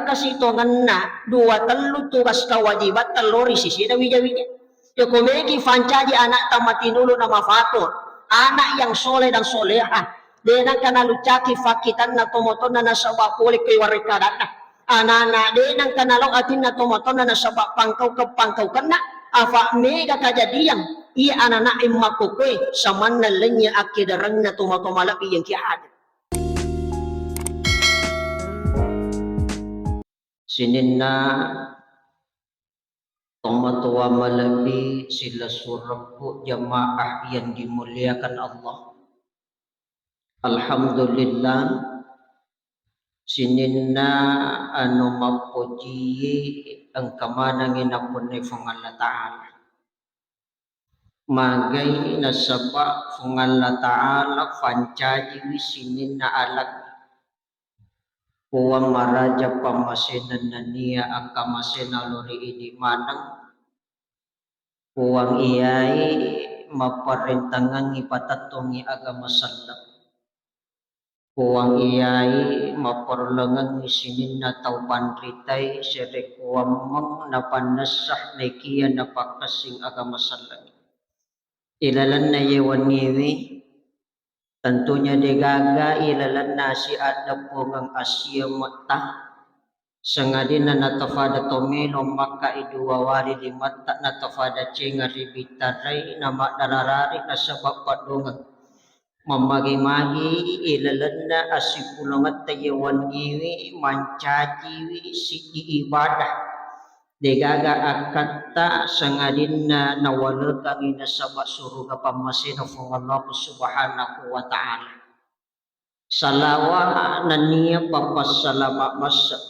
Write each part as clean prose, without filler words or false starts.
kasi to nganna dua telu tugas kewajiban teluri sisi da wija-wija. Ya komeki fancaji anak tamatinulu nama fatur, anak yang soleh dan solehah. Denang kana lucaki fakitan na tomoton na nasabak pulik kay warikadat. Anak-anak denang kana lo atin na tomoton na nasabak pangkau ke pangkau kena. Afa mega kajadian iya anak-anak imakukwe saman na lenya akidarang na tomotomalapi yang kiadat. Sininna tomatua malabi sila surabu jamaah yang dimuliakan Allah. Alhamdulillah sininna anu mapuji ang kamanangin apun ni Allah Ta'ala. Magay nasaba Allah Ta'ala fancaji sininna alat puwang maraja pamasinan na niya ang kamasina lori ini manang puwang iyay maparintangang ipatatungi agama sallam puwang iyay maparlangang isinin na taupan ritay sirikuwamang napanasah na kiya napakasing agama sallam ilalan na yewan niwi tentunya degaga ilalan nasi ada pungang Asia mata sengadina natafada tomelo maka idua wari di mata natafada cenga ribitarai nama dararari nasabab padungang mamagi-magi ilalan na asipulungat tayawan iwi mancaji si ibadah degaga akata sengadin na nawalagang inasaba suruga pamasina fung Allah subhanahu wa ta'ala salawa naniya papasalama masa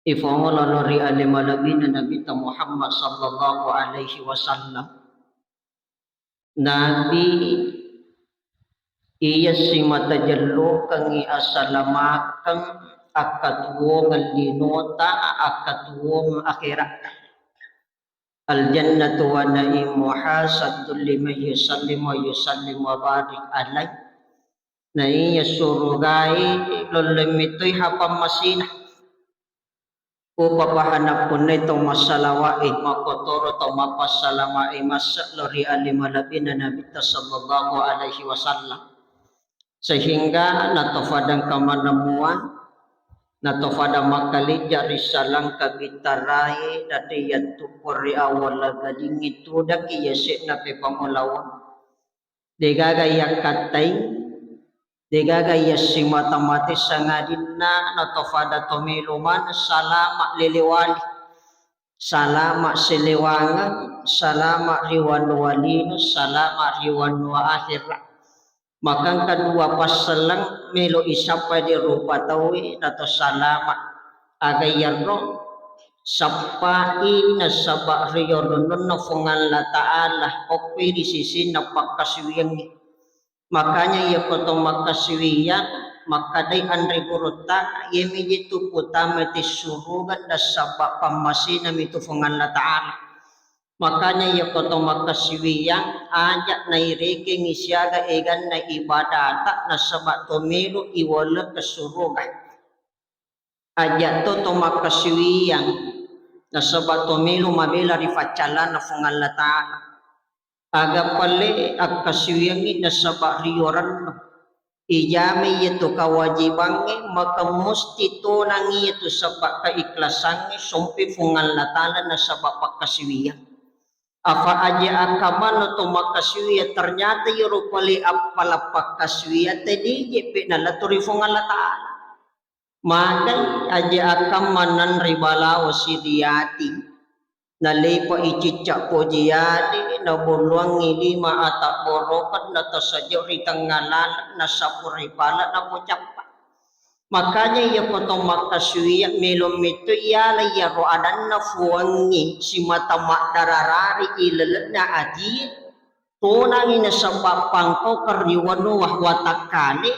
ifong lalori alimalabi na Nabi Muhammad sallallahu alaihi wasallam Nabi iya si matajallo kangi asalamakang akatuwong linota akatuwong akhirat al-jannatu wa na'imuha saddul lima yusallim wa barik alay na iya surugay lulimitoy hapamasinah upapahanap po na itong masalawai makotoro to mapasalamai masa lori alimalabi na nabita sallallahu alaihi wasallam sehingga natofadang kamanamuan natofada makali jari salang kabitarai dati yatupuri awal gading itu daki yasik na pepamulawan degagaya katay degagaya si matamati sangadin na natofada tomiluman salama liliwali salama siliwangan salama riwanwalino salama riwanwa akhirat makang kedua pasalang melo isapa di rupa tawi nato salama agayarro sapai na sabak riyornon na fungal la ta'ala okwi di sisi na pakaswiyang makanya ya potong makaswiyan makaday andri buruta yemi jitu putama tisurugan na sabak pamasina mitu fungal la ta'ala makanya ya koto makaswiyang ajak na ireke ngisyaga egan na ibadata na sabat tomilu iwala kasurugan ajak to makaswiyang na sabat tomilu mabela rifacalan na fungal la ta'ala aga pale agkaswiyang na sabat riyoran ijami yito kawajibangi maka musti to nangi yito sabat kaiklasangi sumpi fungal la ta'ala na sabat pakaswiyang apa aja akaman to makaswiya ternyata yoro pali apala pakaswiya tadi jepe na laturi fungal la ta'ala magai aja akamanan ribalaw sidiati na lepa icicak pojiyadi na buluang ngilima atak borokat na tasadyo ritangalan na sapuri pala na pocapa makanya ya potong makaswiya melom itu yala ya roadan na fuangi si mata mak dararari ilalat na aji tunang ina sabab pangko karniwano wahwatakali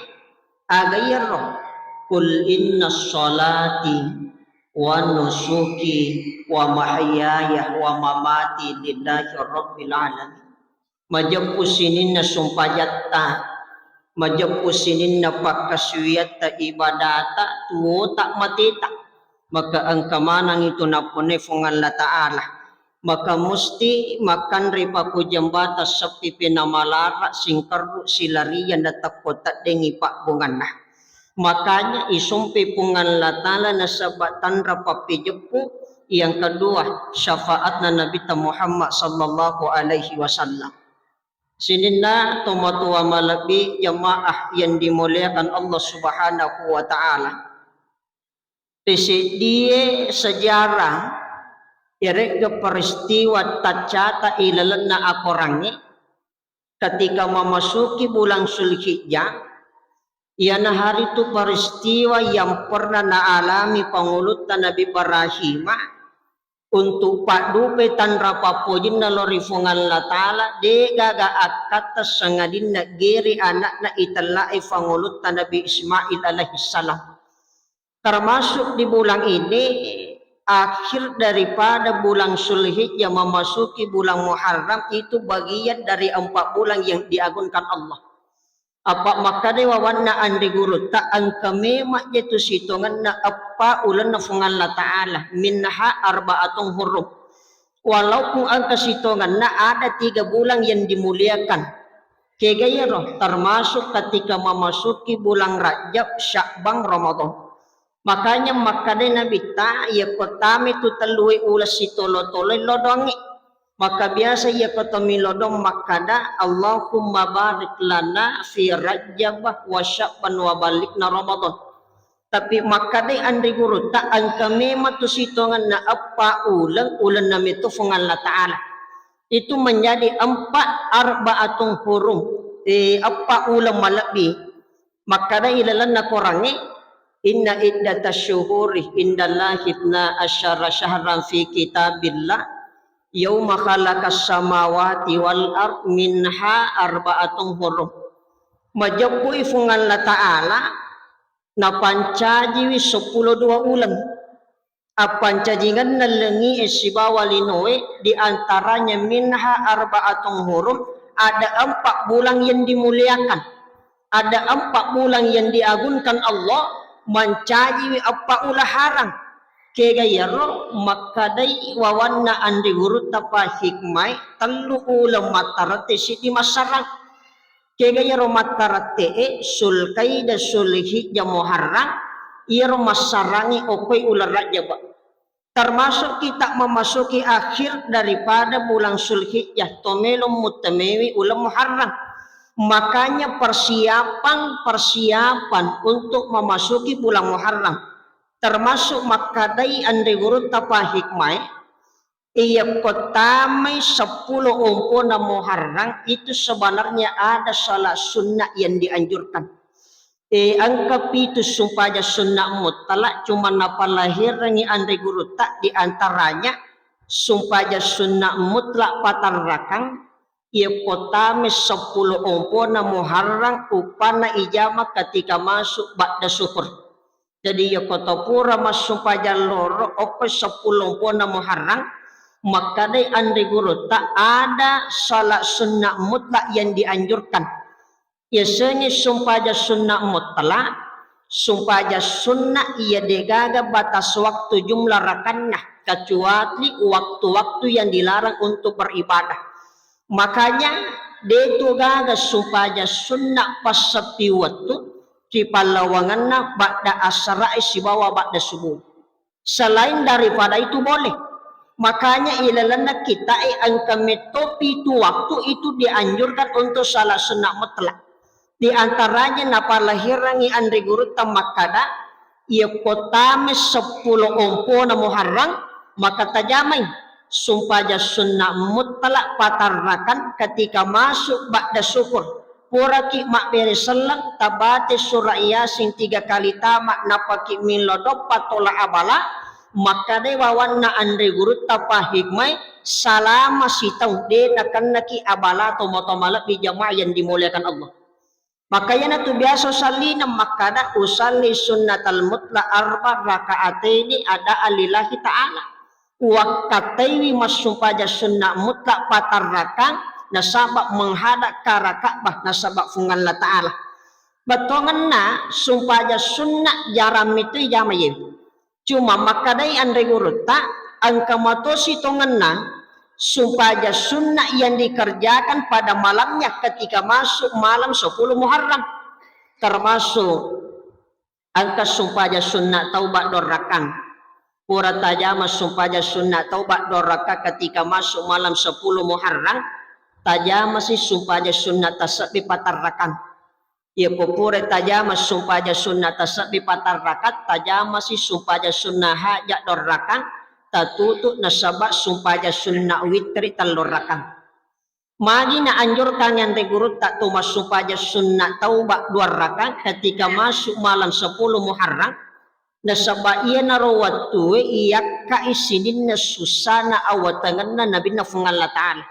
agayaro kul inna salati wa nusuki wa mahyaya wa mamati lillahi rabbil alamin majapusinin na sumpajatta majapusinin na pakaswiyat ta ibadata tuwo tak matita maka ang kamanang ito na punefong Allah Ta'ala, maka musti makan ripa ku jambata sa pipinamalara singkaru silarian na takot at dengi pakbungan na. Makanya isumpi pungan latala na sabatan rapapijepu. Yang kedua, syafaat na Nabi Muhammad sallallahu alaihi wasallam. Sinina tumatua malabi jamaah yang dimuliakan Allah Subhanahu wa taala. Dia sejarah irega peristiwa tercatat ilalan na akorangi ketika memasuki bulan Zulhijjah. Iana hari itu peristiwa yang pernah naalami pangulutan Nabi Ibrahim untuk Pak Dupe tan rapapojin na lorifungan la ta'ala de gaga akata sangadin na geri anak na italai pangulutan Nabi Ismail alaihissalam. Termasuk di bulan ini akhir daripada bulan Zulhijjah memasuki bulan Muharram itu bagian dari 4 bulan yang diagungkan Allah. Apa maka de wawanna andi guru ta angka mema jatu sitongan na apa ulan na fungan la ta'ala minha arba'atun hurum. Walaupun angka sitongan na ada 3 bulan yang dimuliakan. Kegaya roh termasuk ketika memasuki bulan Rajab, Sya'ban, Ramadan. Makanya maka de nabi ta ya kotame tu telui ulas sitolo-tolo lodongi. Maka biasa ia kata milodong makada Allahumma barik lana fi Rajab wa Sya'ban wa balikna Ramadan. Tapi makada andri guru tak angka memang tu sitongan na apa ulan nami tu fungan la ta'ala. Itu menjadi 4 arba'atun hurum. Apa ulang malabi. Makada ilalan na korangi inna iddatash syuhuri indallahi 12 syahran fi kitabillah yauma khalaqas samawati wal ard minha arba'atun hurum. Majapu ifungan la ta'ala na pancaji 12 ulang. Apancajingan na lengi isibawa linoe di antaranya minha arba'atun hurum, ada 4 bulan yang dimuliakan. Ada 4 bulan yang diagungkan Allah mancaji apa ulah harang. Kegayaro makadai wawanna andi guru tapa hikmai telu ulam matarate sidi masarang. Kegayaro matarate sulkai da Zulhijjah Muharram iro masarangi okoi ular Rajab. Termasuk kita memasuki akhir daripada bulan Zulhijjah tomelum mutamewi ulam Muharram. Makanya persiapan untuk memasuki bulan Muharram. Termasuk makadai andi guru tapa hikmai ia kotamai 10 umpuna Muharram itu sebenarnya ada salah sunnah yang dianjurkan. Angka itu sumpahnya sunnah mutlak cuma napa lahir ni andi guru tak diantaranya sumpahnya sunnah mutlak patar rakang ia kotamai 10 umpuna Muharram upana ijama ketika masuk ba'da syukur. Jadi ya kota pura masuk pajal loro oke 10 pona Muharram maka dai andi guru tak ada salat sunnah mutlak yang dianjurkan. Biasanya sumpahnya sunnah mutlak, sumpahnya sunnah ia degaga batas waktu jumlah rakannya kecuali waktu-waktu yang dilarang untuk beribadah. Makanya detu gaga sumpahnya sunnah pas sepi waktu di palawanganna ba'da asra isibawa ba'da subuh. Selain daripada itu boleh. Makanya ilalanna kita angka metopi itu waktu itu dianjurkan untuk salat sunnah mutlak. Di antaranya napa lahirangi andri guru tamakada ia kotame 10 umpuna Muharram maka tajamai sumpahnya sunnah mutlak patarnakan ketika masuk ba'da syukur. Puraki mak beri selang tabate surah Yasin 3 kali tamak napaki min lodop patola abala maka de wawanna andre guru tapa hikmai salama sitau de nakan naki abala tomotomala di jamaah yang dimuliakan Allah. Makanya tu biasa salina makada usalli sunnatal mutla 4 rakaataini ada alillahi ta'ala. Wakataini masumpaja sunnah mutlak patar rakang nasabak menghadap ke Ka'bah nasabak fungan la ta'ala. Batongan na sumpaja sunnah jaram itu jamayim. Cuma makadai andai guru tak angka matosi tongenna supaya sunnah yang dikerjakan pada malamnya ketika masuk malam 10 Muharram, termasuk angka supaya sunnah taubat dorakan pura tajama supaya sunnah taubat doraka ketika masuk malam 10 Muharram tajama si supaya sunnah tasabbi patarrakan. Ya popure tajama supaya sunnah tasabbi patarrakat tajama si supaya sunnah hajat dorakan tatutu nasabak supaya sunnah witri talurakan. Magi na anjurkan yang tegurut tak tumas supaya sunnah taubat 2 rakaat ketika masuk malam 10 Muharram nasabak iya narawatu iya kaisinin na susana awatangan na nabi na fungalla ta'ala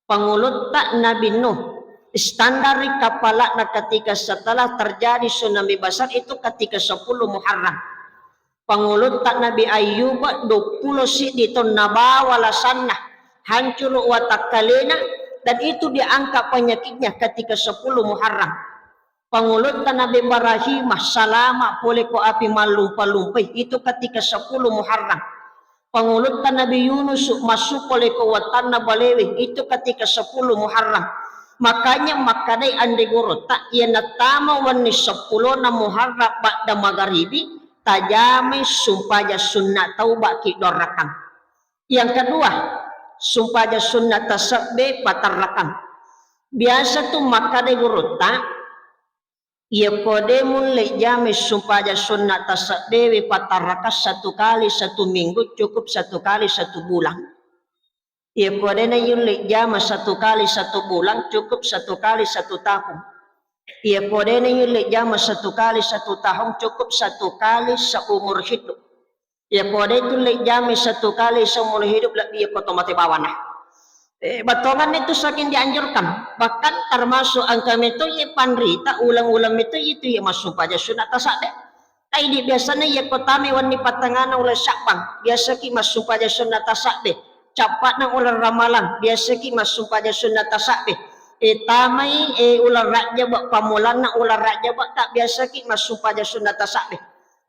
pangulut tak nabi Nuh standar kapala na ketika setelah terjadi tsunami besar itu ketika 10 Muharram. Pangulut tak Nabi Ayub 20 si dito nabawa lasanna hancur watakalena dan itu diangkat penyakitnya ketika 10 Muharram. Pangulut tak Nabi Ibrahim salama boleh ko api malumpa-lumpai itu ketika 10 Muharram. Pangulut tak Nabi Yunus masuk oleh ko watanna balewi itu ketika 10 Muharram. Makanya makadai ande guru tak ia natama wani 10 na Muharram ba'da magharibi tajame supaya sunnah taubat ki dorakan. Yang kedua, supaya sunnah tasabbe patarrakan. Biasa tu makadai guru tak ia kode mulai jame supaya sunnah tasabbe patarrakas 1 kali 1 minggu cukup 1 kali 1 bulan. Ia kode na yulik jama 1 kali 1 bulan cukup 1 kali 1 tahun. Ia kode na yulik jama 1 kali 1 tahun cukup 1 kali seumur hidup. Ia kode itu lek jama 1 kali seumur hidup lebih ia koto mati bawana. Batongan itu saking dianjurkan. Bahkan termasuk angka itu ia panrita ulang-ulang itu ia masuk pada sunat tasabbe. Tapi biasanya ia kotame wani patangana ulah Syakban. Biasa ki masuk pada sunat tasabbe. Capat na ular ramalan biasa ki masuk pada sunnah tasabbe tamai ular raja bak pamulan na ular raja bak tak biasa ki masuk pada sunnah tasabbe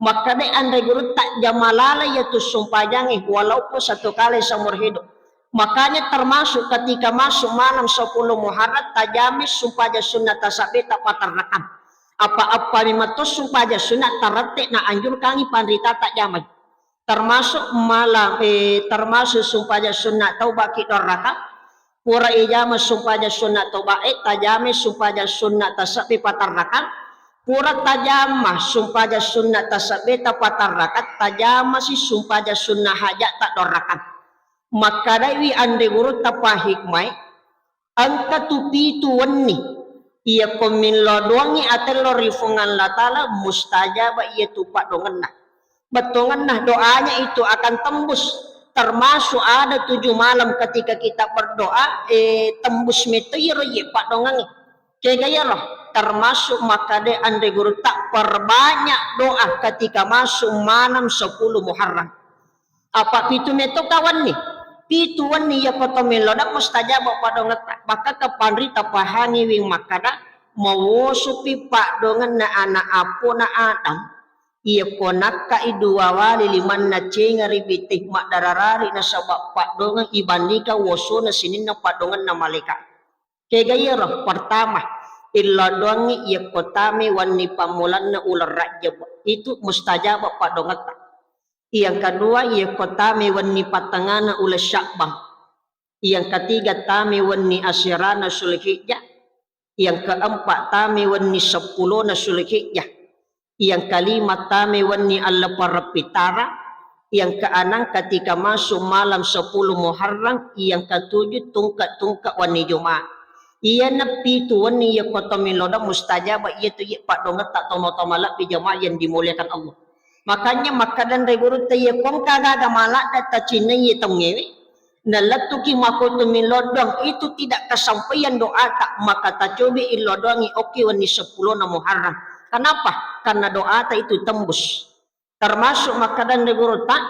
maka dai andai guru tak jamalala yaitu sumpajangi walaupun 1 kali seumur hidup makanya termasuk ketika masuk malam 10 Muharram tajamis supaya sunnah tasabbe tak patarrakan apa-apa mimatos supaya sunnah taratte na anjur kangi pandrita tak jamai termasuk malam termasuk supaya sunnah taubat ki doraka pura ijama supaya sunnah taubat tajame supaya sunnah tasabbi patarrakan pura tajama supaya sunnah tasabbi patarrakan tajama si supaya sunnah hajat tak dorakan maka dai ande guru tapa hikmai angka tupi tu wenni ia komin lodongi atelo rifungan latala mustajab ia tupak dongenna betongan nah doanya itu akan tembus termasuk ada 7 malam ketika kita berdoa tembus metoir ye pak dongang kayak gaya loh termasuk makade ande guru tak perbanyak doa ketika masuk malam 10 Muharram apa pitu meto kawan nih pitu wani ya kotomelo dak mustajab pak dongang maka kepanri tapahani wing makada mau supi pak dongan na anak apo na Adam ia konak ka idua wali liman na cenga ribitih mak dararari na sabak pak dongan ibandika woso na sinin na padongan na malaikat. Kaya gaya roh pertama illa doangi ia kotame wani pamulan na ular raja itu mustajab pak dongan tak. Yang kedua ia kotame wani patangana ular Syakban. Yang ketiga tame wani asyirana Zulhijjah. Yang keempat tame wani 10 na Zulhijjah. Yang kelima tame wani alla parapitara yang keenam ketika masuk malam 10 Muharram yang ketujuh tungkat-tungkat wani Jumat ia napi tu wani ya kotomiloda mustajab ia tu ya pak dongat tak tomo-tomalak di jamaah yang dimuliakan Allah makanya makadan dari guru taya kong kagada malak data cina ya tongewe nalatuki makotomilodong itu tidak kesampaian doa tak maka tacobi ilodongi oke wani 10 na Muharram. Kenapa? Karena doa itu tembus. Termasuk makadan negoro tak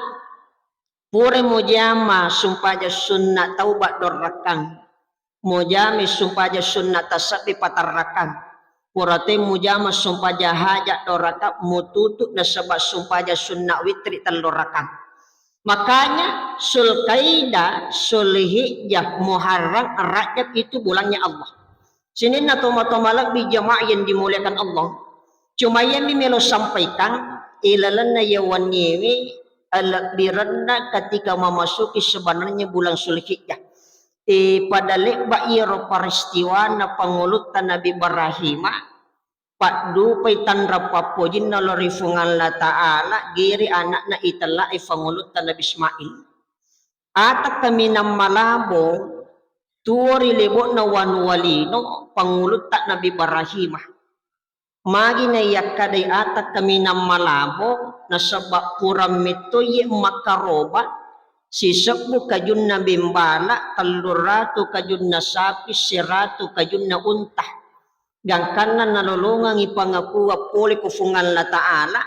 pure mujama sumpaya sunnah taubat dorakan. Mujami sumpaya sunnah tasabbi patarrakan. Purate mujama sumpah jahaja doraka mututuk na sebab sumpah sunnah witri telurakan. Makanya Sulkaida, Sulhijjah, Muharram, Rajab itu bulannya Allah. Sini na tomato-malak bi jamaah yang dimuliakan Allah. Cuma yang dimelo sampaikan ilalan na yawan yewi alakbirana ketika memasuki sebenarnya bulan Sulhijjah. Pada lekba iro peristiwa na pangulutan Nabi Ibrahim pak dupay tanra papojin na lorifungan la ta'ala giri anak na itala pangulutan Nabi Ismail atak kami na malabo tuori lebo na wanwalino pangulutan Nabi Ibrahim magi na yakaday atak kami na malabo na sabak puram ito ye makaroba sisakbo kajun na bimbala, kaluratu kajun na sapi, siratu kajun na unta. Gangkanan nalulungang ipangakuha puli kufungan la ta'ala,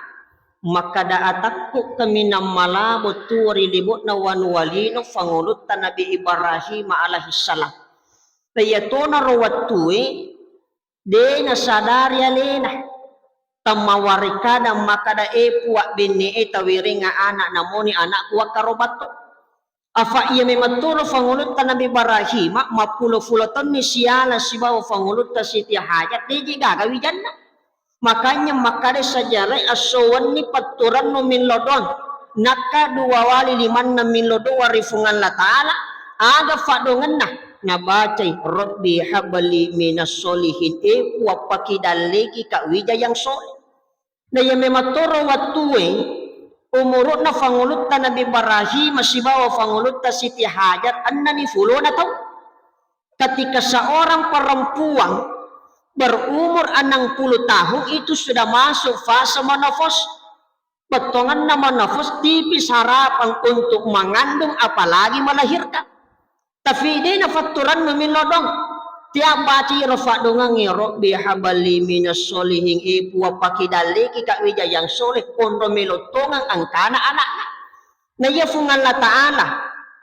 makadaatak ko kami na malabo tuwari libot na wanwalino fangulutan Nabi Ibrahim alaihissalam. Kaya to na rawat tuwi, de na sadari alena, tamawarikada makada epuwa bini etawiri nga anak namoni anak kuwa karobato. Afa iya mematuro fangulutan Nabi Ibrahim mapulo-fuloton ni siyala sibaw fangulutan Siti Hajat di gagawi dyan na. Makanya makade sajaray asawan ni paturan no minlodon nakaduwawali liman na minlodo warifungan la ta'ala aga fadongan na nabacay Rabbi habali minas solihin wapakidalegi ka wijayang soli. Na iya mematuro watuwe umurut na fangulutan Nabi Ibrahim masibawa fangulutan Siti Hajar anna ni fulo na tau. Ketika seorang perempuan berumur 60 tahun itu sudah masuk fase menopause. Potongan na menopause tipis harapan untuk mengandung apalagi melahirkan. Tapi dia na faturan memilodong. Tiap baca rafa dongang Rabbi habali minas solihin ipuwa pakidaliki ka wijayang solih kondo melotongang angkana anak na yafungan la ta'ala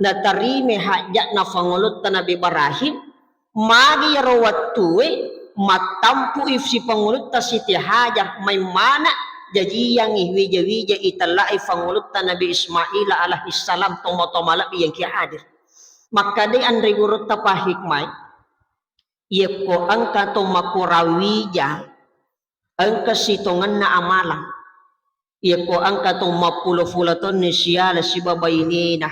na tarime hajat na fangulutan Nabi Ibrahim magi rawat tuwe matampu ifsi pangulutan Siti Hajar may mana jadi yang wija-wija italai fangulutan Nabi Ismail alaihissalam tomo-tomalak yang kia hadir maka di andri guru tapahikmai yeko angka to makurawija angka sitongan na amalan yeko angka to mapulo-fulaton ni siyala si babainina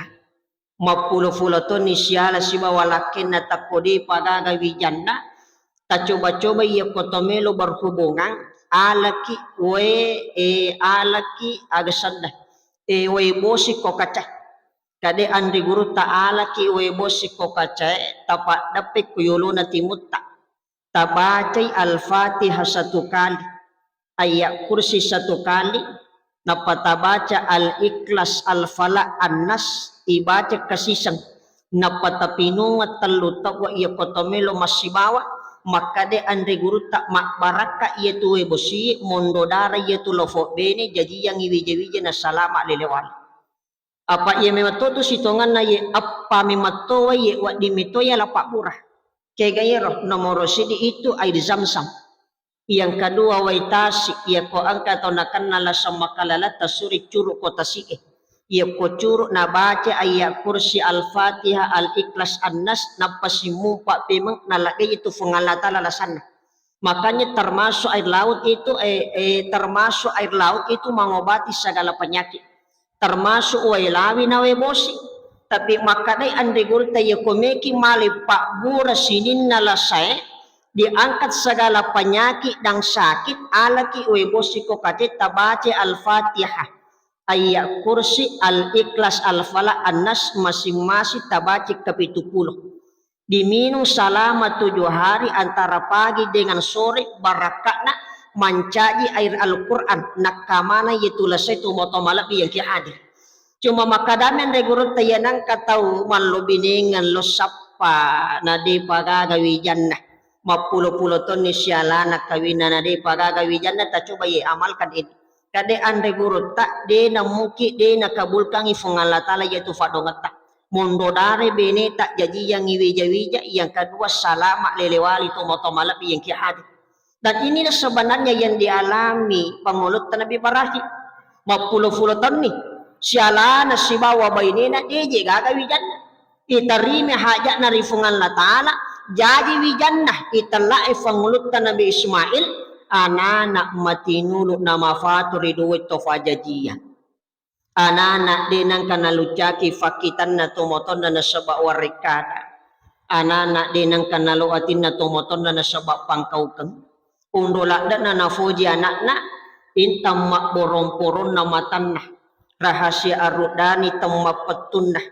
mapulo-fulaton ni siyala si bawalakin na takodi pagagawijan na ta coba-coba yeko tomelo berhubungan alaki alaki agasanda we bosi ko kaca kade andri guru ta'ala ki webosi ko kacae tapak dapik kuyulo na timutta tabacay al-fatihah satu kali ayat kursi satu kali napatabaca al-ikhlas al-fala an-nas ibaca kasisang napatapinungat talutak wa iya kotomelo masibawa maka de andri guru tak makbaraka iya tu webosi mondodara iya tu lofo bene jadi yang iwija-wija na salama lelewali apa ia mematoto sitongan na ye apa mematoa ye wa dimitoya lapak murah kaya gayero nomor sidi itu air zamzam yang kedua waitasi ia ko angka atau nakan nala sama kalala tasuri curuk kota si'e ia ko curuk na baca ayat kursi al-fatihah al-ikhlas an-nas napasimu pak pemeng nalagay itu fungalata lalasan makanya termasuk air laut itu termasuk air laut itu mengobati segala penyakit termasuk wailawi na webosi tapi makadai andri guru tayo komeki mali pak bura sinin na lasay diangkat segala penyakit dan sakit alaki webosi ko kate tabace al-fatihah ayat kursi al-ikhlas al-fala an-nas masing-masing tabace kapitupulo diminum selama 7 hari antara pagi dengan sore barakatna mancaji air Al-Quran nakamana yitulasay tumotomalap yang kihadir cuma makadamen regurut tayanang katau manlobiningan lo sapa na di pagagawijan na mapulo-pulo ton ni siyala na kawina na di pagagawijan na ta coba ye amalkan ini kade andre gurut tak de na muki de na kabulkang ifungalatala yaitu fadongat tak mondo dare bene tak jadi yang iwija-wija yang kedua salama lelewali tumotomalap yang kihadir Dan inilah sebenarnya yang dialami pengulut Nabi Ibrahim. Mapuluh-puluh tahun nih. Sialana si bawa bainina deje gagawi jannah. Itarimi hajat na rifungan la ta'ala. Jadi wijannah italai pengulut Nabi Ismail. Anak matinulu nama faturi duit tofajajiyah. Anak dinang kanalucaki fakitan na tumoton na sabak warikada. Anak dinang kanaluatin na tumoton na sabak pangkaukeng. Undolak na nafuji anak intam mak borong-porong na matanah. Rahasia arudani temma petunah.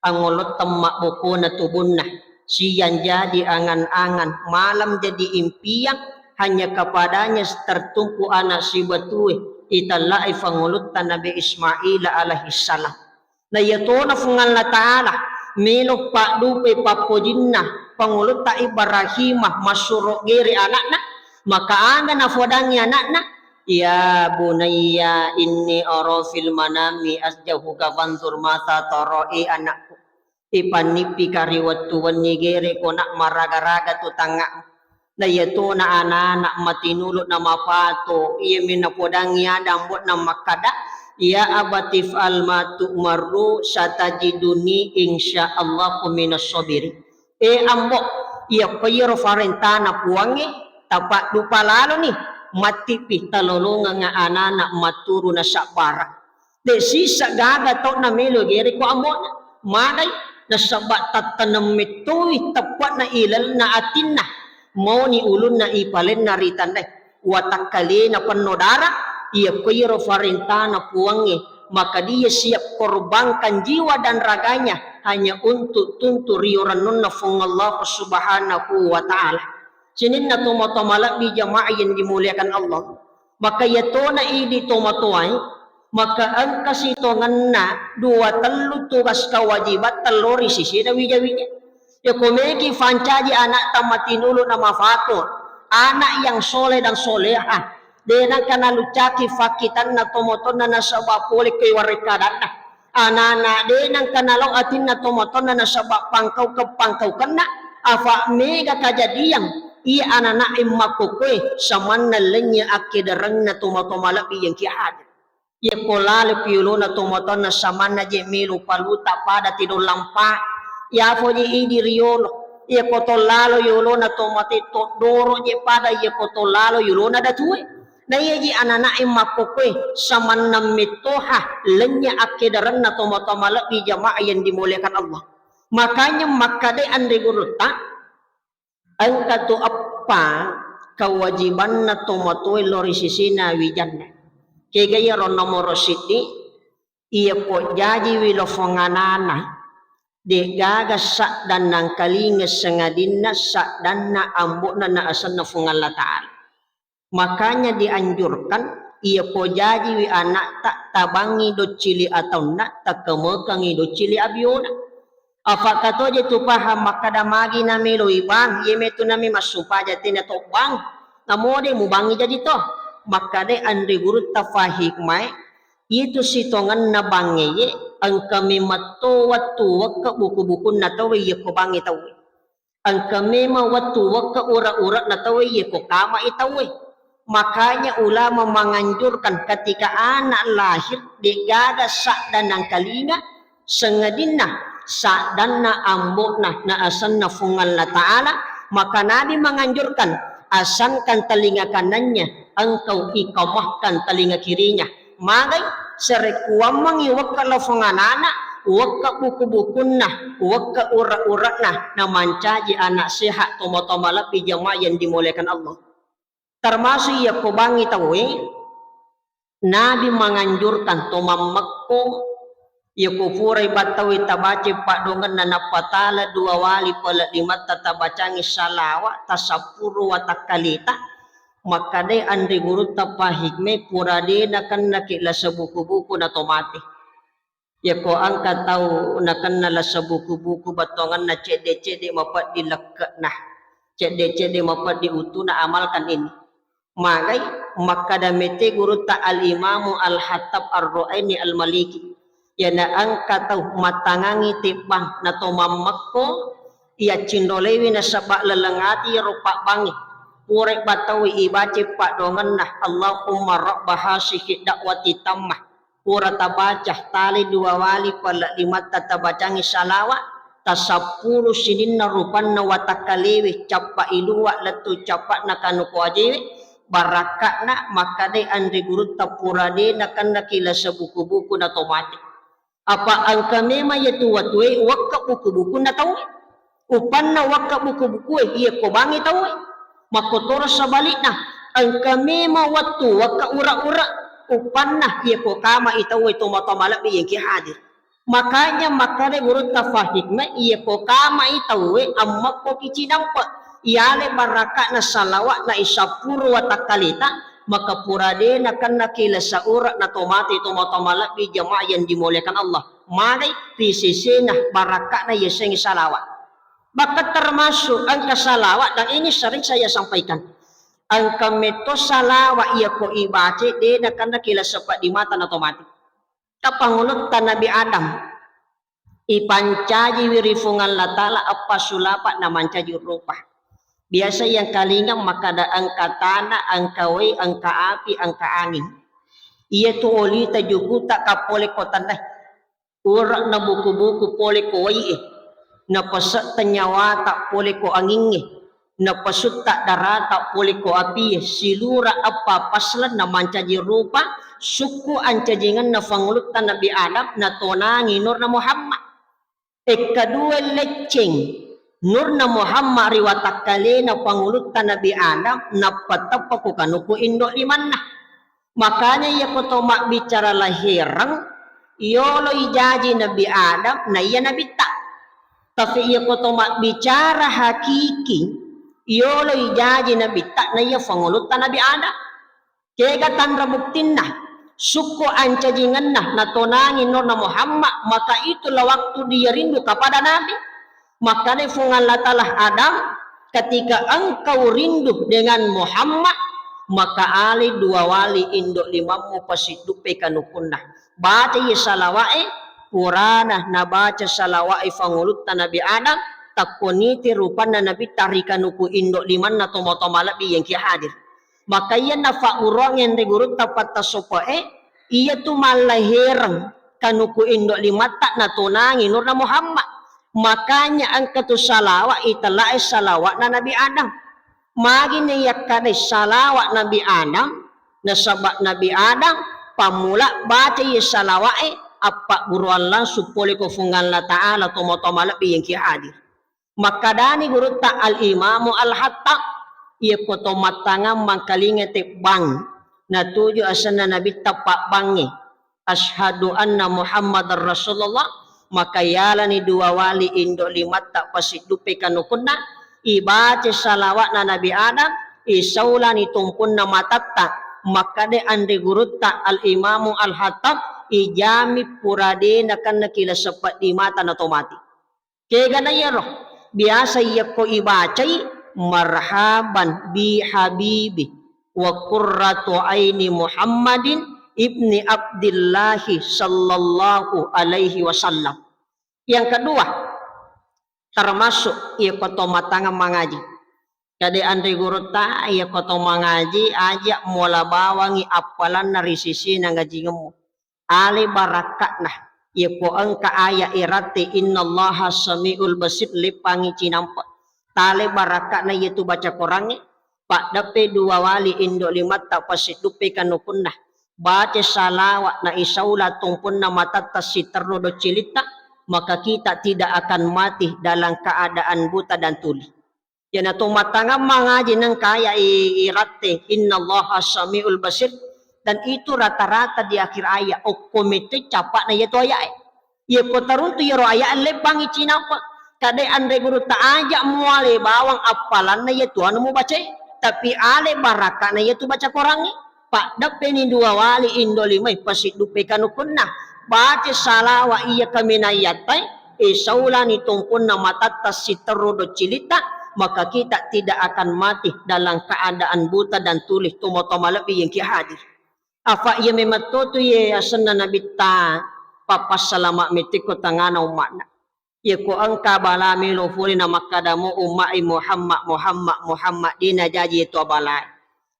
Angolot temma buku na tubunah. Siang jadi angan-angan. Malam jadi impian. Hanya kepadanya tertumpu anak si batui. Italai fangulut Nabi Ismail alaihissalam. Na yato na fungal na ta'ala. Milo pak dupe papojinna. Pangulut ta Ibrahimah masurok giri anakna. Maka anga na fodangnya anakna. Ya bunayya inni ara fil manami asjahuka fanzur mata taroi anakku. Ipanipi kariwatu wanigere ko nak maraga-raga tu tangak. Na yato na anak matinulot na mapato iya minapodangi adambot na makada ya abatif almatu maru satajiduni insyaallah minas sabiri ambo iya payro farentana puangi tapak dupa lalo ni matipi talolonga nga anak maturu na sabara de sisa gaga to na melo gere ko ambo maday na sabat tatanam mitui tapat na ilal na atinna mau ni ulun na ipalen na ritan deh watakali na penodara ia payro farintana puangi maka dia siap korbankan jiwa dan raganya hanya untuk tuntur rioranun na fung Allah subhanahu wa ta'ala sinin na tumatamala bi jamaah yang dimuliakan Allah maka yato na idi tumatuay maka ang kasitongan na dua telu tugas kewajiban teluri sisi na wija-wija ya komeki fancaji anak tamatinulu nama fatur anak yang soleh dan solehah denang kana lucaki fakitan na tomoton na nasabak poli kay warikadat anak denang kana lawatin na tomoton na nasabak pangkau ke pangkau kena afa mega kajadian iya anak immakukoy saman na lenya akidarang na tomotomala yang kiad ya kolale piulo na tomoton na saman na jemilu paluta pada tidur lampa ya fo di idi riolo ya kotolalo yolo na tomate to doro je pada ya kotolalo yolo na datue na ye ji anana imakokoy saman namitoha lenya akidaran na tomatamala di jamaah yang dimuliakan Allah makanya makade ande guruta ang kato apa kewajiban na tomatoy lorisisina wijanna kegaya ron nomor siti iya po jadi wilofonganana de gaga sak dan nang kalinga sengadinna sak dan na ambok na asan na fungal la ta'ala makanya dianjurkan ia po jadi wi anak tak tabangi do cili atau nak tak kemekangi do cili abiona apa kato je tu paham maka damagi na melo ibang ye metu nami masupa jati na to bang namode mu bangi jadi to maka de andre guru tafahik mai itu sitongan na bangi ye ang kami mato watu waka buku-buku na tawi ye ko bangi tawi ang kami mawatu waka ura-ura na tawi ye ko kama itawi makanya ulama menganjurkan ketika anak lahir digada sak dan ang kalinga sengadina sak dan na ambok na asan na fungal na ta'ala maka nabi menganjurkan asankan telinga kanannya engkau ikamahkan telinga kirinya magay serekuamang iwakka lafanganana wakka buku-bukunna wakka ura-uratna na mancaji anak sehat tomatomala pijama yang dimuliakan Allah termasuk ya kubangi tawi nabi menganjurkan tomamakko ya kufurai batawi tabaci pak dongan na napatala dua wali pala lima tatabacangi salawa tasapuru watakalita maka de andri guru tapahikme purade na kan nakila sa buku-buku na tomate ya ko angka tahu na kan nala sa buku-buku batongan na cede-cede mapat dilekak nah cede-cede mapat diutu na amalkan ini magay maka damete guru ta al-imamu al-hatab ar-ru'aini al-maliki ya na angka tahu matangangi tipang na tomamakko iya cindolewi na sabak lelengati ya rupak bangi purek batawi ibace pak dongan nah Allahumma rabb hasihi dakwati tammah pura tabacah tali dua wali pala lima tatabacangi salawat tasapulu sininna rupanna watakalewe capa iluwa letu capa nakanu ko ajewe barakakna makade andre guru tapurade nakanna kila sebuku-buku na tomate apa angka mema yaitu watue wakka buku-buku na tahu upanna wakka buku-buku iya ko bangi tahu makotor sabalikna angka mema watu wakka ura-ura upanna iya ko kama itahu itu matamalak yang ki hadir makanya makade guru tafahikma iya ko kama itahu amma ko kicinampa iyale baraka na salawat na isapuru watakalita maka purade na kan nakila sa ura na tomate tomatomala bi jamaah yang dimuliakan Allah mari pisisi na baraka na yeseng salawat maka termasuk angka salawat dan ini sering saya sampaikan angka meto salawat ia ko ibace de na kan nakila sepat di mata na tomate kapangulut ta Nabi Adam ipancaji wirifungan latala apa sulapat na mancaji rupa biasa yang kalingang maka ada angka tanah, angka wei, angka api, angka angin. Ia tu oli tajuku tak kapole ko tanah. Urak na buku-buku pole ko wei na pasat tanyawa tak pole ko angin na pasut tak darat tak pole ko api silura apa paslan na mancaji rupa suku ancajingan na fangulut ta Nabi Adam na tonangi nur na Muhammad. Kedua leceng nur na Muhammad riwatak kali na pangulut ta Nabi Adam na patapa ko kanuko indo liman na makanya ya ko tomak bicara lahirang yolo ijaji Nabi Adam na iya Nabi tak tapi ya ko tomak bicara hakiki yolo ijaji Nabi tak na iya pangulut ta Nabi Adam kega tandra buktin na suku ancajingan na tonangi nur na Muhammad maka itulah waktu dia rindu kepada Nabi maka fungan latalah Adam ketika engkau rindu dengan Muhammad maka ali dua wali induk limamu pasidupe kanukunna baca ya salawai purana na baca salawai fangulut na Nabi Adam takuniti rupana Nabi tarikanuku induk liman na tomatomalabi yang kia hadir maka iya nafa urang yang digurut tapat tasopae iya tu malahirang kanuku induk limata na tunangi nur na Muhammad makanya angka tu salawat italai salawat na Nabi Adam magi niyakane salawat Nabi Adam na sabat Nabi Adam pamula baca ya salawat apa guru Allah supole ko fungan la ta'ala tomatomala bi yang ki hadir maka dani guru ta al imamu al hatta ia ko tomatanga mangkalinge te bang na tuju asana Nabi tapak bangi asyhadu anna Muhammadar Rasulullah maka yala ni dua wali indo limat tak pasidupe kanukunna ibace salawat na Nabi Adam isaula ni tumpun na matatta maka de ande gurutta al imamu al hatab ijami purade nakan nakila sepat di mata na tomati kega na yero biasa iya ko ibacai marhaban bi habibi wa qurratu aini Muhammadin ibni Abdillahi sallallahu alaihi wasallam. Yang kedua, termasuk ia koto matanga mengaji. Jadi andai guru ta ia koto mengaji ajak mula bawangi apalan nari sisi nangaji ngemu. Ali barakatna ia ko angka ayat irati innallaha samiul basir lipangi cinampa. Tale barakatna ia tu baca korangi. Pak dape dua wali indo limat tak pasit dupe kanukunna. Baca salawat na isaula tumpun na matatas si ternodo cilita maka kita tidak akan mati dalam keadaan buta dan tuli. Yana tumatanga mengaji nang kaya irate innallaha samiul basir dan itu rata-rata di akhir ayat o komite capak na yato ayat. Ia kotarun tu yaro ayat lebang icinapa kade andre guru ta ajak muale bawang apalan na yato anu mu baca tapi ale baraka na yato baca korangi. Pak dapeni dua wali indo limai pasit dupe kanukunna baca salawat iya kami nayatai isaulani tumpun na matatas si terodo cilita maka kita tidak akan mati dalam keadaan buta dan tulis tumotoma lebih yang ki hadir afa iya mematoto ye asana nabi ta papas salama mitiko tangana umakna ya ko angka balami lo furi na makadamu umai Muhammad dina jaji itu balai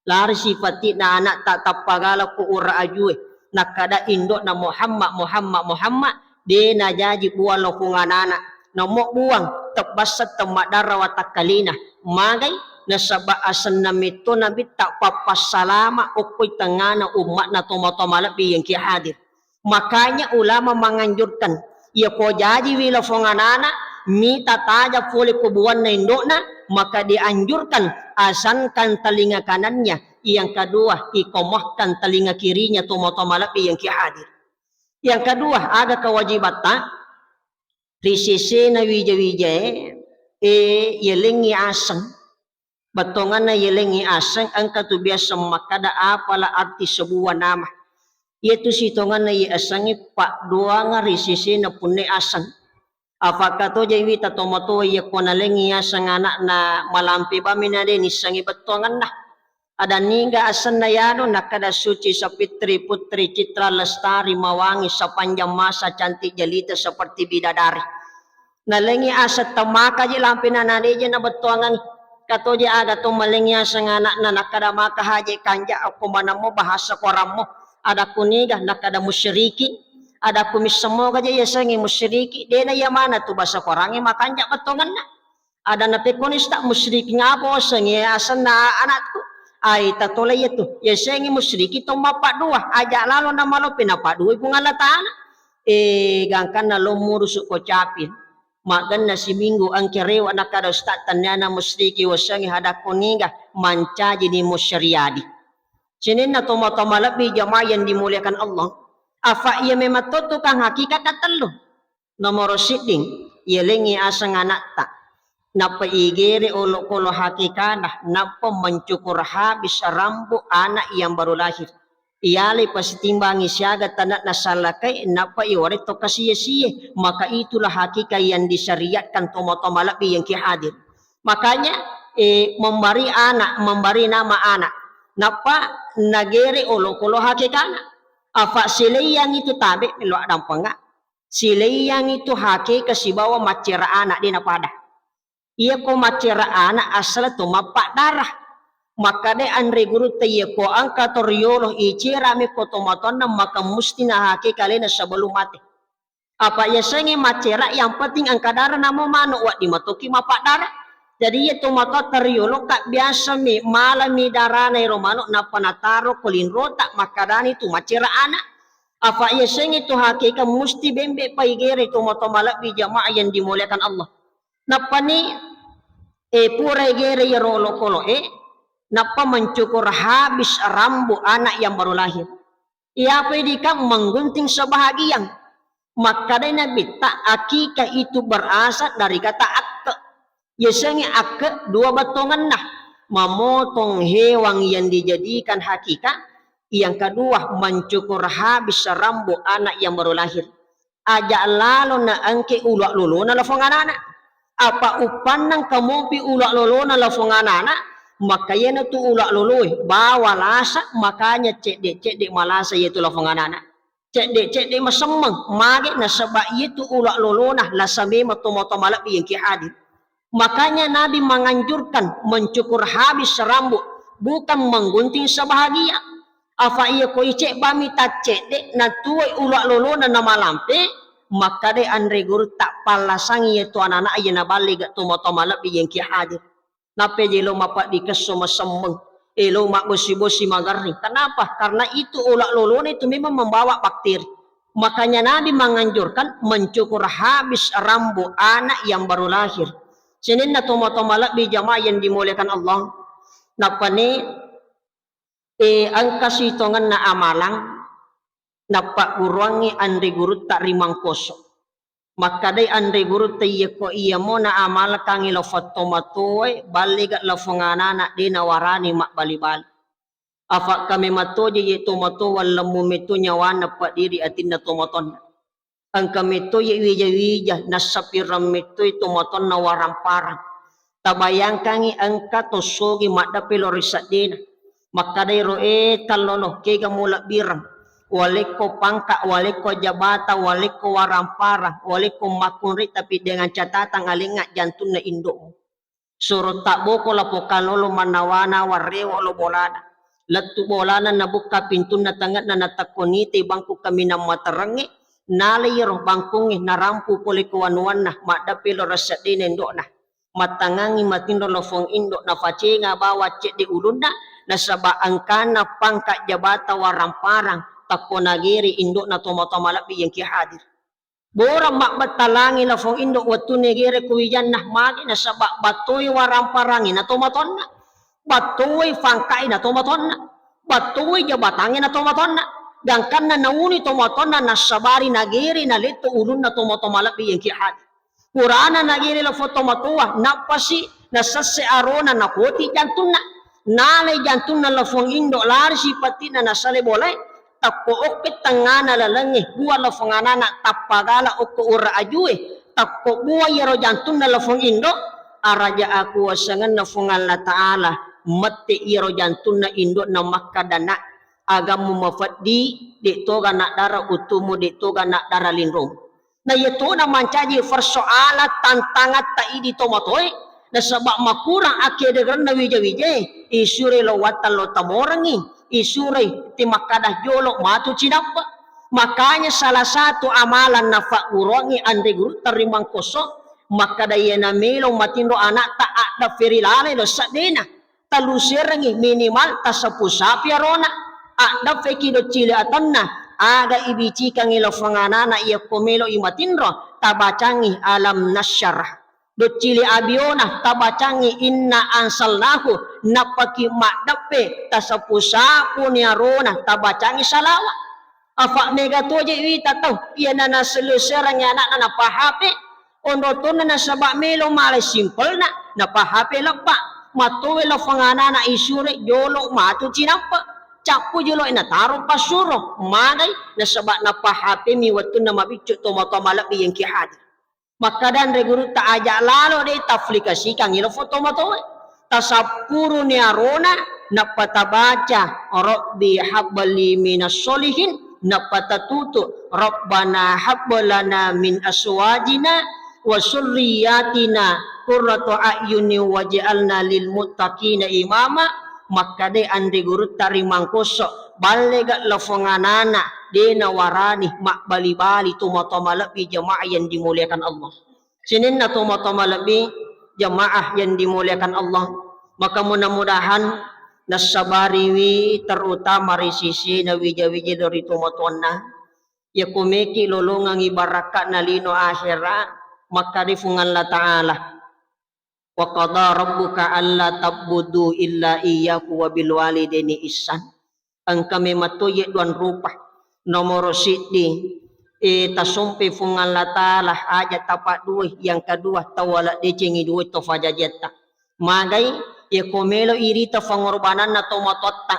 lari sifati na anak tak tapagala ko ura ajue nakada indok na Muhammad dina jaji buang lo kunganana nomok buang terbasat temadara watakalina magai nasaba asan namito nabi tak papas salama ukoy tangana umat na tomatoma lebih yang kia hadir. Makanya ulama menganjurkan ia ko jadi wila fonganana mita taja fuli kubuan na indokna maka dianjurkan asankan telinga kanannya yang kedua ikomahkan telinga kirinya tomatoma lebih yang kia hadir. Yang kedua ada kewajibatan risisi na wija yelengi asang batongan na yelengi asang angka tu biasa makada apalah arti sebuah nama yaitu sitongan na asangi pak dua nga risisi na pune asang apakah to jawi tatomato ya kona lengi asang anak na malampi bamina deni sangi batongan na ada niga asan na yano nakada suci sa putri Citra Lestari mawangi sepanjang masa cantik jelita seperti bidadari nalengi asa tamaka je lampi na nadeje na batuangan kato je aga to malengi asa anak na nakada maka haje kanja ako manamo bahasa koramo ada kuniga nakada musyriki ada kumis semoga je yasangi musyriki dena ya mana tu bahasa korangi makanja batuangan na ada na pekonis tak musyriki ngapo sangi asa na anakku ai tatole itu yasangi musyriki to mapak dua aja lalu na malo pinapak dua pungala taala gangkan na lomurus ko capin magan na si minggu ang kerewa nakada ustad tanyana musyriki wasangi hadakoniga mancaji ni musyriadi sinin na tomatoma lebih jamaah yang dimuliakan Allah afa ia memang tukang hakikat telu nomor siding yelengi asang anak tak napa igere olo kolo hakikana napa mencukur habis rambu anak yang baru lahir iyali pasitimbangi siaga tanak nasalakai napa iwari to kasiye maka itulah hakikat yang disyariatkan tomatoma lebih yang hadir makanya memberi nama anak napa nagere olo kolo hakikana apa silai yang itu tabe lo dampanga silai yang itu hakikat si bawa macera anak di napada iya ko macera anak asal to mapak darah maka de andre guru taye ko angka toriolo icira mi ko tomaton maka musti na hake kalena sebelum mati apa ya sengi macera yang penting angka darah namo mano wa di matoki mapak darah jadi ya tomato toriolo kak biasa mi malam mi darah na romano na panataro kolin rota maka dani tu macera anak apa ya sengi tu hake ka musti bembe paigere tomato malak bi jamaah yang dimuliakan Allah napani pura igere ya rolo kolo napa mencukur habis rambu anak yang baru lahir. Ia pedikam menggunting sebahagian. Maka dari Nabi tak akikah itu berasal dari kata akte. Biasanya akte dua batongan nah. Memotong hewan yang dijadikan hakikat. Yang kedua mencukur habis rambu anak yang baru lahir. Ajak lalu na angke ulak lulu na lafongan anak. Apa upanang kamupi ulak lulu na lafongan anak. Makanya tu ulak lului bawa lasa makanya cek malasa yaitu lafongan anak cek masemeng mage na sebab itu ulak luluna lasabe matomoto malak yang hadir makanya Nabi menganjurkan mencukur habis rambut bukan menggunting sebahagia apa iya ko cek bami tak cek na tuai ulak luluna na malampe maka de andre guru tak palasangi yaitu anak-anak yang balik tomoto malak yang hadir Napa je lo mapak dikeso masemeng, lo mak bosi magarni. Kenapa? Karena itu ulak lolon itu memang membawa bakteri. Makanya Nabi menganjurkan mencukur habis rambu anak yang baru lahir. Senin na tomato-malak bi jamaah yang dimuliakan Allah. Napa ni angka sitongan na amalang napa uruangi andri guru tak rimang kosong. Maka day andre guru tayo ko iya mo na amal kang ilofat tomatoy baligat lafungana na di nawarani mak bali-bali. Afa kami matoje ye tomato wala mumito nyawan na padiri atin na tomaton. Ang kami to ye wija na sapiram mito tomaton na waramparang. Tabayang kangi angka tosogi makda pelorisak din. Maka day roe kalono kega mulak birang. waliko pangkat, waliko jabatan, waliko warampara, waliko makunri, tapi dengan catatan alingat jantun na indok. Suruh tak boko lapo kalolo manawana warewo lo bolana. Latu bolana na buka pintu na tangat na natakonite bangku kami na materangi. Nalay roh bangkungi narampu poli kuwanuan na madapilo rasat din indok na. Matangangi matindo lo fong indok na facenga bawa cek di ulun na saba angkana pangkat jabata waramparang tako nagiri indok na tomatomalapi yang kihadir. Bora mak batalangi la fong indok watu negere kuwijan nah magi na saba batoy waramparangi na tomatonna. Batoy fangkai na tomatonna. Batoy jabatangi na tomatonna. Gangkan na nauni tomatonna na sabari nagiri na lito ulun na tomatomalapi yang kihadir. Purana nagiri la foto matua napasi nasase arona na koti jantuna nalay jantuna la fong indok lari sipati na nasale boleh takko okke tangana la langi buat la fong anana tapagala okko ura ajue takko buat yaro jantuna la fong indok araja aku wasangan na fong Allah Ta'ala mati yaro jantuna indok na makadana agamu mafaddi di toga nak dara utumu di toga nak dara lindung. Na ito na mancaji persoalan tantangan taidi tomatoy na sabak makurang akedegan na wija-wija isure lo watan lo tamorangi isure timakadah jolo matu cinapa. Makanya salah satu amalan na fa'urongi ande guru tarimang koso makadaya na melong matindo anak ta ada ferilale lo sadena talusirangi minimal tasapusapi arona ada fekido cili atanna aga ibici kang ilo fanganana iya komelo imatindro tabacangi alam nasyarah do cili abiona tabacangi inna ansalnahu napaki makdape tasapusapu niarona tabacangi salawa afa megatoje wita tau iya nana seluserang anak nana pahape ondotona na sabak melo malay simple na pahape lepak matuwe lo fanganana isure jolo matu cinapa capu jolo ina taruh pasuro maday na sabak na pahape mi watu na mabicut tomato-malak yang kihadir maka dan reguru ta ajak lalo de taflikasi kang ilo foto matowe tasapuru ni arona na patabaca rabbi habli minas solihin na patatutu rabbana habbalana min aswajina wa surriyatina qurratu a'yuni waj'alna lil muttaqina imama maka de ande guru tarimang koso balega lafonganana de nawarani mak bali-bali tumatomalabi jamaah yang dimuliakan Allah. Sinin na tumatomalabi jamaah yang dimuliakan Allah. Maka mudah-mudahan nasabariwi terutama risisi na wija-wija dari tumatonna ya kumeki lolongang ibarakat na lino akhirat maka difungan la ta'ala wa qada rabbuka alla ta'budu illa iyyahu wa bil walidaini ihsan ang kami matuye duan rupa nomor sidi tasumpi fungan la ta'ala aja tapak duwe yang kedua tawala decengi duwe to fajajeta magai ya komelo irita pengorbanan na tomatotta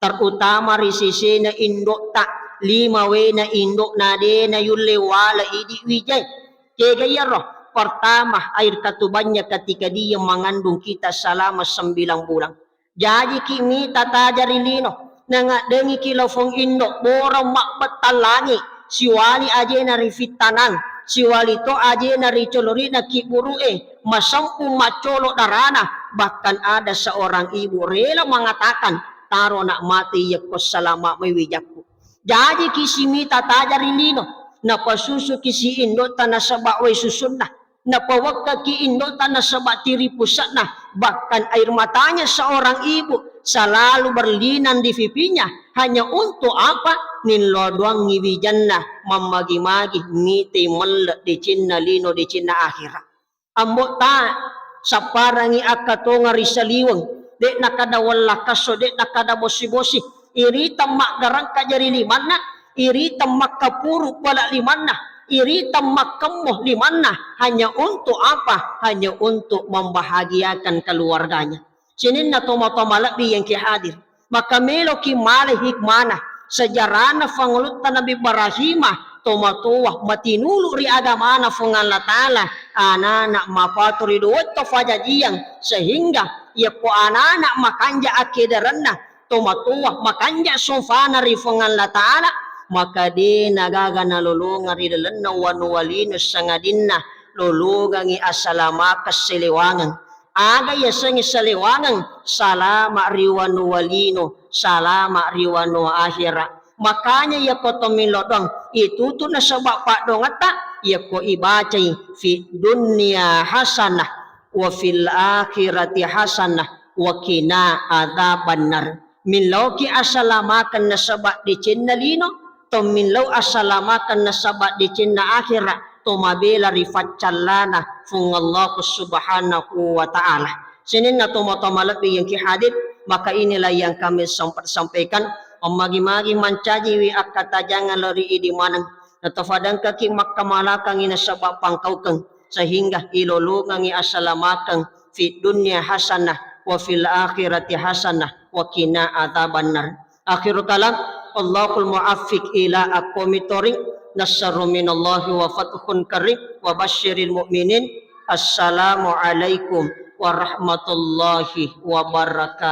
terutama risisi na indok tak lima we na indok na de na yulle wala idi wijay kegaya roh pertama air katubannya ketika dia mengandung kita selama 9 bulan. Jadi kimi tatajari lino nanga dengi kilo fong indok borong mak betalangi siwali aje na rifitanan siwali to aje na ricolori na kiburu masampu macolo darana bahkan ada seorang ibu rela mengatakan taro nak mati ya kos selama mewijakku. Jadi kisimi tatajari lino na pasusu kisi indok tanah sabak we susunna napawagka ki indok tanah sabak tiri pusat nah bahkan air matanya seorang ibu selalu berlinang di pipinya hanya untuk apa nilo doang ngiwijanna mamagi-magi ngiti melek di cinna lino di cinna akhirat ambok ta saparangi akato ngarisaliwang dek nakada wala kaso dek nakada bosi-bosi iri tamak garang kajari limanna iri tamak kapuru wala limanna iri tamak kemoh limanna hanya untuk apa hanya untuk membahagiakan keluarganya sinin na tomatomalabi yang kihadir maka melo ki male hikmana sejarana fangulutan Nabi Ibrahimah tomatuah matinulu ri agamana fungan la ta'ala anak mapaturi duwet to fajajiang sehingga ya po anak makanja akidaranna tomatuah makanja sofana ri fungan la ta'ala maka di nagaga nalulunga ridalan na wanuwalino sangadinna lulugangi asalama kasiliwangan aga yasangi saliwangan salama riwanu walino salama riwanu akhira makanya ya kotomilodong itu tuh nasabak pak dongata ya ko ibacai fi dunia hasanah wa fil akhirati hasanah wa qina adzabannar min lauki asalamakan nasabak di cinnalino to min lau asalamakan nasabak di cinna akhira to mabela rifat callana fung Allah subhanahu wa ta'ala. Sinin na tumotomalapi yang kihadit maka inilah yang kami sampaikan magi-magi mancaji wi akata jangan lori idi manang natafadang kaki makkamalakang inasabak pangkaukang sehingga ilolungang asalamakang fi dunya hasanah wa fil akhirati hasanah wa qina adzabannar. Akhirul kalam Allahul muwaffiq ila aqwamit thoriq nasru minallahi wa fathun karim wa basyiril mu'minin. Assalamu alaikum warahmatullahi wabarakatuh.